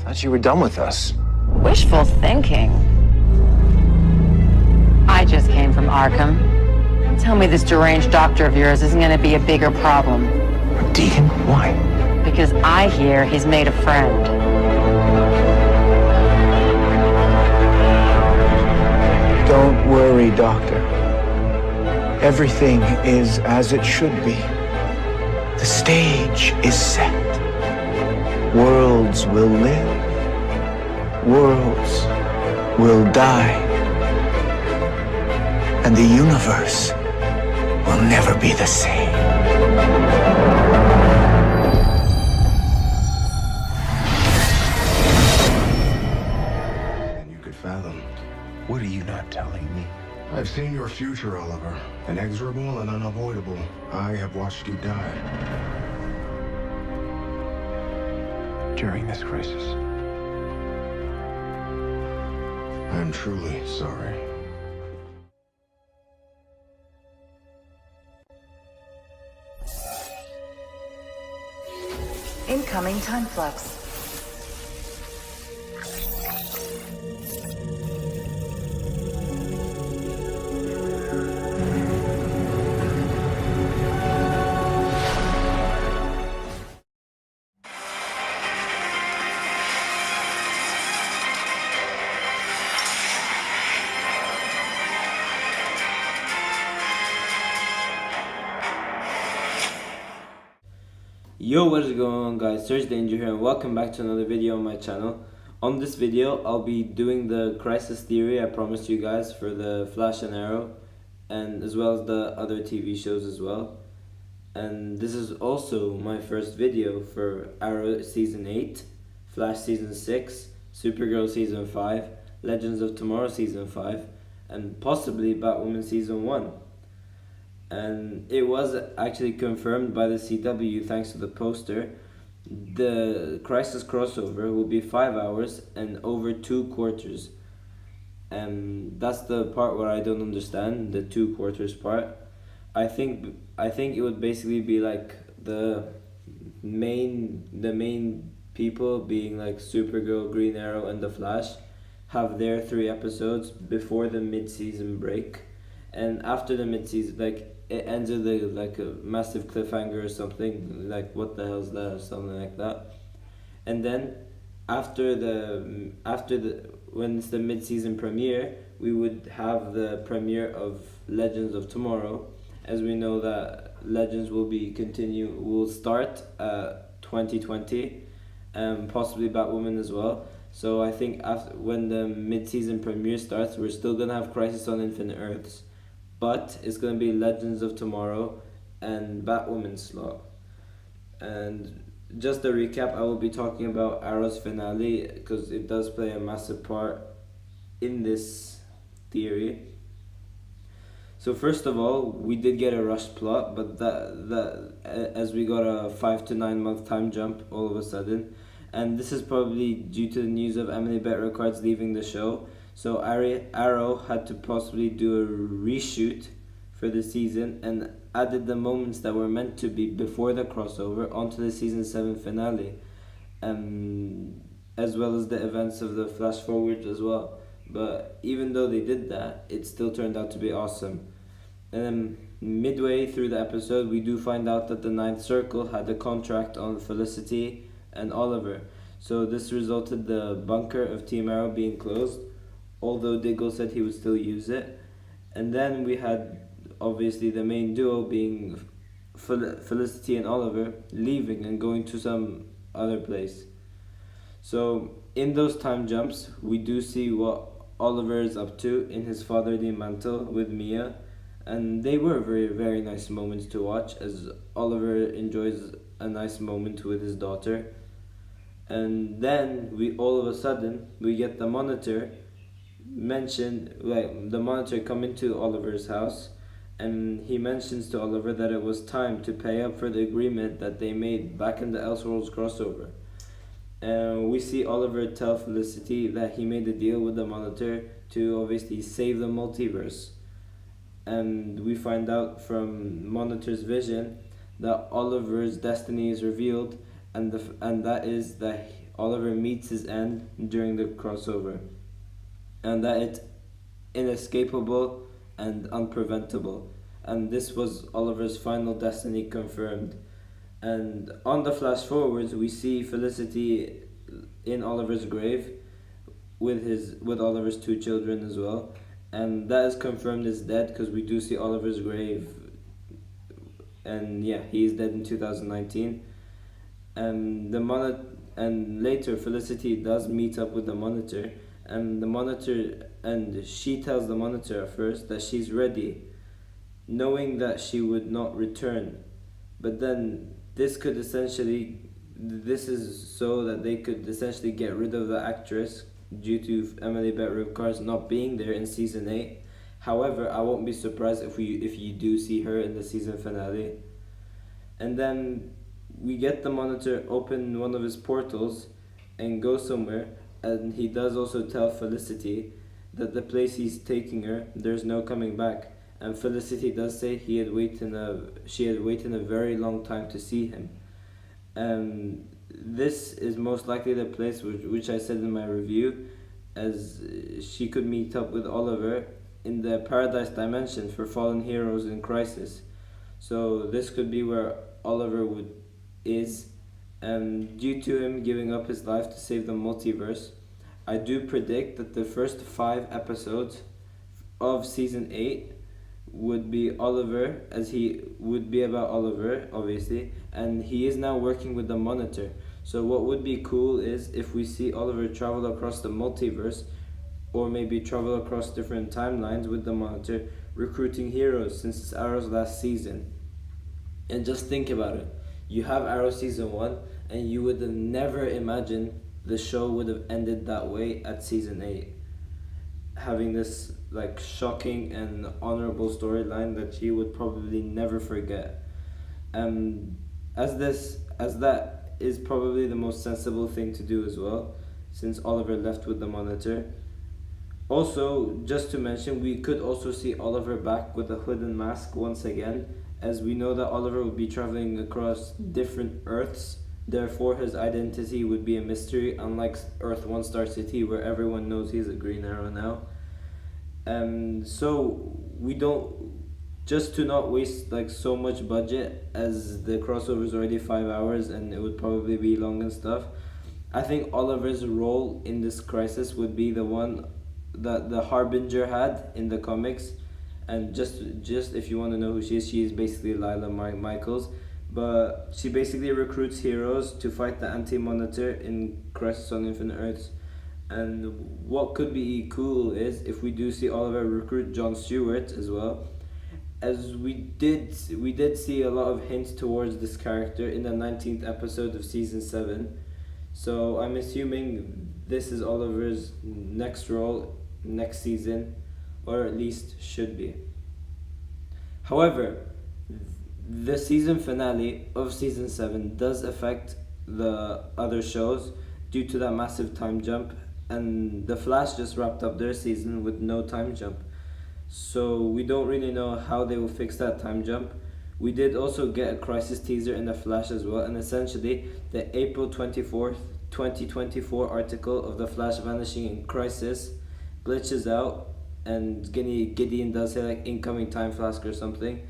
Thought you were done with us. Wishful thinking. I just came from Arkham. Tell me this deranged doctor of yours isn't going to be a bigger problem. Deacon? Why? Because I hear he's made a friend. Don't worry, Doctor. Everything is as it should be. The stage is set. Worlds will live. Worlds will die. And the universe will never be the same. And you could fathom. What are you not telling me? I've seen your future, Oliver. Inexorable and unavoidable. I have watched you die. During this crisis. I'm truly sorry. Incoming time flux. Yo, what is going on, guys? Surge Danger here, and welcome back to another video on my channel. On this video, I'll be doing the crisis theory I promised you guys for the Flash and Arrow, and as well as the other TV shows as well. And this is also my first video for Arrow Season 8, Flash Season 6, Supergirl Season 5, Legends of Tomorrow Season 5, and possibly Batwoman Season 1. And it was actually confirmed by the CW thanks to the poster. The Crisis crossover will be 5 hours and over 2 quarters. And that's the part where I don't understand, the 2 quarters part. I think it would basically be like the main people, being like Supergirl, Green Arrow, and the Flash, have their 3 episodes before the mid-season break. And after the mid-season, like, it ends with a massive cliffhanger or something, like what the hell's that, or something like that. And then after when it's the mid-season premiere, we would have the premiere of Legends of Tomorrow, as we know that Legends will start 2020, and possibly Batwoman as well. So I think when the mid-season premiere starts, we're still gonna have Crisis on Infinite Earths, but it's going to be Legends of Tomorrow and Batwoman slot. And just a recap, I will be talking about Arrow's finale, because it does play a massive part in this theory. So first of all, we did get a rushed plot, but that as we got a 5 to 9 month time jump all of a sudden. And this is probably due to the news of Emily Bett Rickards leaving the show. So Arrow had to possibly do a reshoot for the season and added the moments that were meant to be before the crossover onto the season 7 finale, as well as the events of the flash forward as well. But even though they did that, it still turned out to be awesome. And then midway through the episode, we do find out that the Ninth Circle had a contract on Felicity and Oliver. So this resulted the bunker of Team Arrow being closed, although Diggle said he would still use it. And then we had obviously the main duo being Felicity and Oliver leaving and going to some other place. So in those time jumps, we do see what Oliver is up to in his fatherly mantle with Mia, and they were very, very nice moments to watch, as Oliver enjoys a nice moment with his daughter. And then we all of a sudden we get the Monitor come into Oliver's house, and he mentions to Oliver that it was time to pay up for the agreement that they made back in the Elseworlds crossover. And we see Oliver tell Felicity that he made a deal with the Monitor to obviously save the multiverse. And we find out from Monitor's vision that Oliver's destiny is revealed, and that is that Oliver meets his end during the crossover, and that it's inescapable and unpreventable. And this was Oliver's final destiny confirmed. And on the flash forwards, we see Felicity in Oliver's grave with Oliver's two children as well, and that is confirmed as dead because we do see Oliver's grave, and yeah, he is dead in 2019. And and later Felicity does meet up with the Monitor, and she tells the Monitor at first that she's ready, knowing that she would not return. But then this is so that they could essentially get rid of the actress due to Emily Bett Ripcar's not being there in season 8. However, I won't be surprised if you do see her in the season finale. And then we get the Monitor open one of his portals and go somewhere, and he does also tell Felicity that the place he's taking her, there's no coming back. And Felicity does say she had waited a very long time to see him. This is most likely the place which I said in my review, as she could meet up with Oliver in the Paradise Dimension for fallen heroes in crisis. So this could be where Oliver is, and due to him giving up his life to save the multiverse, I do predict that the first 5 episodes of season 8 would be Oliver, as he would be about Oliver, obviously, and he is now working with the Monitor. So what would be cool is if we see Oliver travel across the multiverse, or maybe travel across different timelines with the Monitor, recruiting heroes, since it's Arrow's last season. And just think about it. You have Arrow season 1, and you would have never imagined the show would have ended that way at season 8. Having this like shocking and honorable storyline that you would probably never forget. As that is probably the most sensible thing to do as well, since Oliver left with the Monitor. Also, just to mention, we could also see Oliver back with a hood and mask once again, as we know that Oliver would be traveling across different Earths. Therefore, his identity would be a mystery, unlike Earth 1 Star City, where everyone knows he's a Green Arrow now. So we don't, just to not waste like so much budget, as the crossover is already 5 hours and it would probably be long and stuff. I think Oliver's role in this crisis would be the one that the Harbinger had in the comics. And just if you want to know who she is basically Lila Michaels. But she basically recruits heroes to fight the Anti-Monitor in Crisis on Infinite Earths. And what could be cool is if we do see Oliver recruit Jon Stewart as well, as we did see a lot of hints towards this character in the 19th episode of season 7. So I'm assuming this is Oliver's next role next season, or at least should be. However, the season finale of season 7 does affect the other shows due to that massive time jump, and The Flash just wrapped up their season with no time jump. So we don't really know how they will fix that time jump. We did also get a Crisis teaser in The Flash as well, and essentially the April 24th, 2024 article of The Flash vanishing in Crisis glitches out, and Gideon does say like incoming time flask or something,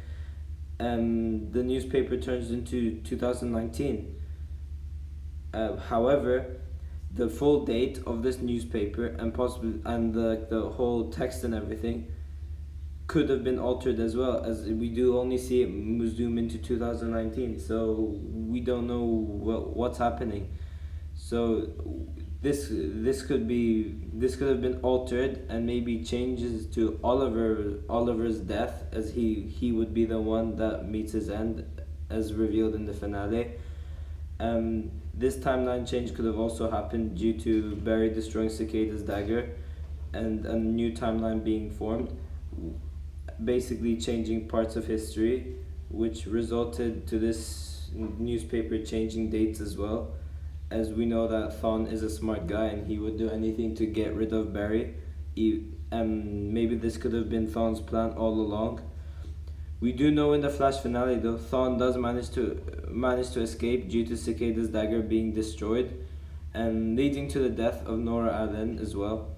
and the newspaper turns into 2019. However, the full date of this newspaper and the whole text and everything could have been altered as well, as we do only see it zoom into 2019, so we don't know what's happening. So this could have been altered, and maybe changes to Oliver's death, as he would be the one that meets his end, as revealed in the finale. This timeline change could have also happened due to Barry destroying Cicada's dagger, and a new timeline being formed, basically changing parts of history, which resulted to this newspaper changing dates as well, as we know that Thawne is a smart guy and he would do anything to get rid of Barry. Maybe this could have been Thawne's plan all along. We do know in the Flash finale though, Thawne does manage to escape due to Cicada's dagger being destroyed, and leading to the death of Nora Allen as well.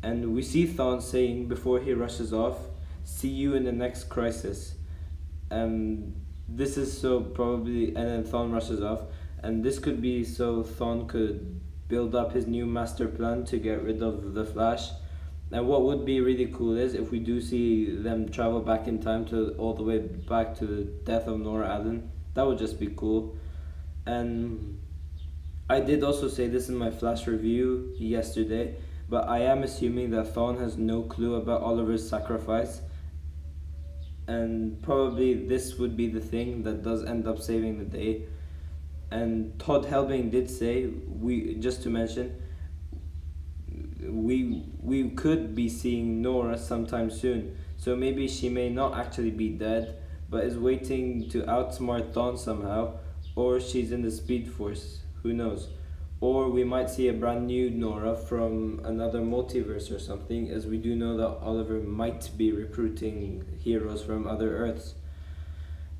And we see Thawne saying before he rushes off, "See you in the next crisis." This is so probably, and then Thawne rushes off, and this could be so Thawne could build up his new master plan to get rid of the Flash. And what would be really cool is if we do see them travel back in time to all the way back to the death of Nora Allen. That would just be cool. And I did also say this in my Flash review yesterday, but I am assuming that Thawne has no clue about Oliver's sacrifice, and probably this would be the thing that does end up saving the day. And Todd Helbing did say, just to mention, we could be seeing Nora sometime soon, so maybe she may not actually be dead, but is waiting to outsmart Thawne somehow, or she's in the Speed Force, who knows. Or we might see a brand new Nora from another multiverse or something, as we do know that Oliver might be recruiting heroes from other Earths.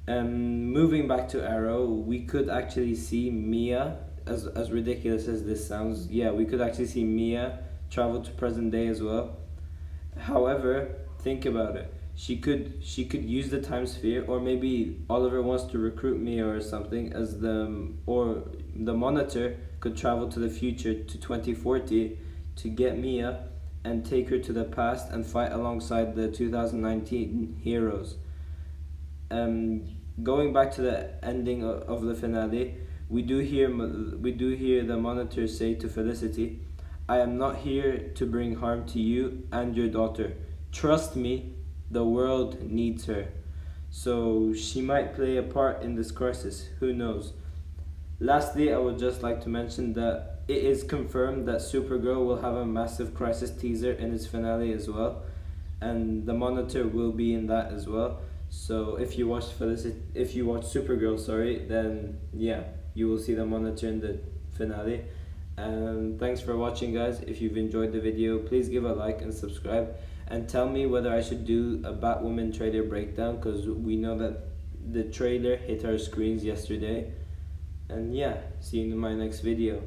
Moving back to Arrow, we could actually see Mia, as ridiculous as this sounds, yeah, we could actually see Mia travel to present day as well. However, think about it. She could use the time sphere, or maybe Oliver wants to recruit Mia or something, or the Monitor could travel to the future to 2040 to get Mia and take her to the past and fight alongside the 2019 heroes. Going back to the ending of the finale, we do hear the Monitor say to Felicity, "I am not here to bring harm to you and your daughter. Trust me, the world needs her." So she might play a part in this crisis, who knows. Lastly, I would just like to mention that it is confirmed that Supergirl will have a massive crisis teaser in its finale as well, and the Monitor will be in that as well. So if you watch Supergirl, then yeah, you will see the Monitor in the finale. And thanks for watching, guys. If you've enjoyed the video, please give a like and subscribe, and tell me whether I should do a Batwoman trailer breakdown, because we know that the trailer hit our screens yesterday. And yeah, see you in my next video.